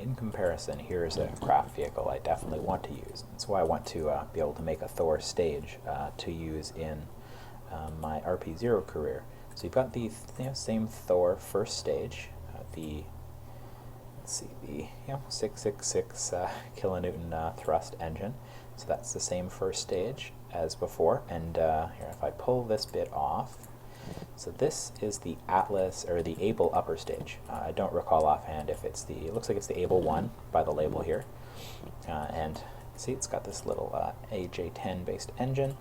in comparison, here's a craft vehicle I definitely want to use. That's why I want to be able to make a Thor stage to use in my RP-0 career. So you've got the same Thor first stage, the 666 kilonewton thrust engine. So that's the same first stage as before. And here, if I pull this bit off, so this is the Atlas, or the Able upper stage. I don't recall offhand if it's the, it looks like it's the Able 1 by the label here. And see, it's got this little AJ10 based engine.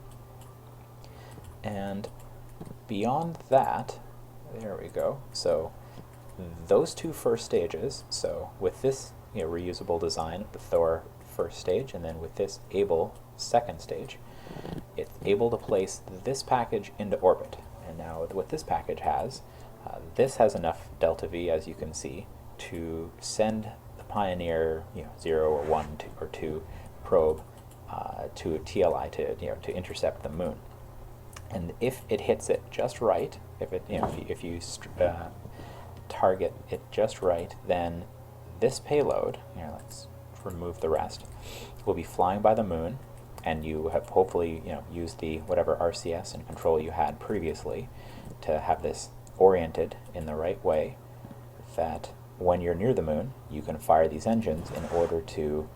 And beyond that, there we go. So those two first stages, so with this reusable design, the Thor first stage, and then with this Able second stage, it's able to place this package into orbit. And now what this package has, this has enough delta V, as you can see, to send the Pioneer 0 or 1 or 2 probe to a TLI to intercept the moon. And if it hits it just right, if you target it just right, then this payload, let's remove the rest, will be flying by the moon, and you have hopefully used the whatever RCS and control you had previously to have this oriented in the right way, that when you're near the moon you can fire these engines in order to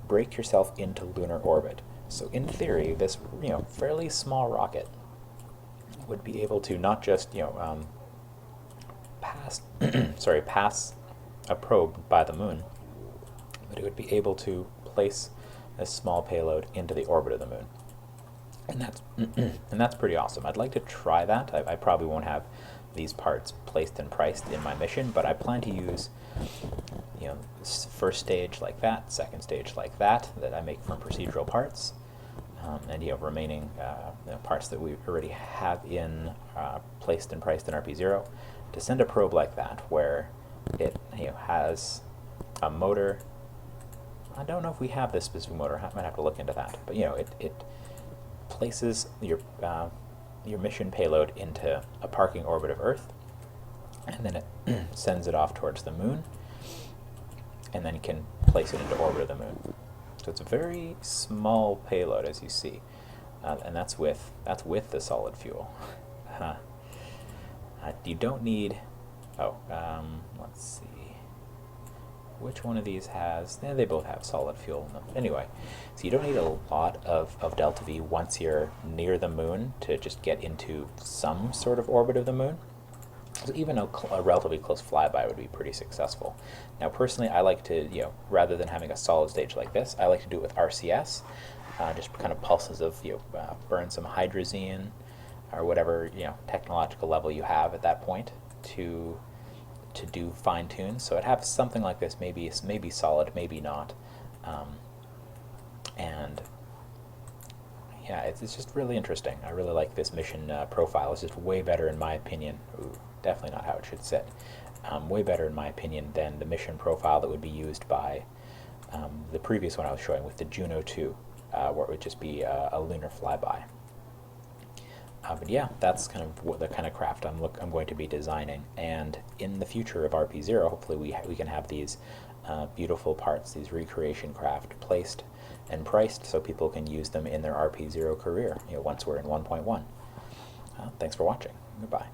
break yourself into lunar orbit. So in theory, this fairly small rocket would be able to not just pass pass a probe by the moon, but it would be able to place a small payload into the orbit of the moon. And that's pretty awesome. I'd like to try that. I probably won't have these parts placed and priced in my mission, but I plan to use first stage like that, second stage like that I make from procedural parts, and remaining parts that we already have in placed and priced in RP-0, to send a probe like that where it has a motor. I don't know if we have this specific motor. I might have to look into that. But it places your mission payload into a parking orbit of Earth, and then it sends it off towards the moon, and then you can place it into orbit of the moon. So it's a very small payload, as you see, and that's with the solid fuel. You don't need. Let's see. Which one of these has? They both have solid fuel in them. Anyway, so you don't need a lot of delta V once you're near the moon to just get into some sort of orbit of the moon. So even a relatively close flyby would be pretty successful. Now, personally, I like to, rather than having a solid stage like this, I like to do it with RCS, just kind of pulses of, burn some hydrazine or whatever, technological level you have at that point to do fine tune. So I'd have something like this, maybe solid, maybe not, and yeah, it's just really interesting. I really like this mission profile. It's just way better in my opinion. Ooh, definitely not how it should sit. Way better in my opinion than the mission profile that would be used by the previous one I was showing with the Juno II, where it would just be a lunar flyby. But yeah, that's kind of the kind of craft I'm going to be designing, and in the future of RP-0, hopefully we can have these beautiful parts, these recreation craft, placed and priced so people can use them in their RP-0 career, once we're in 1.1. Thanks for watching. Goodbye.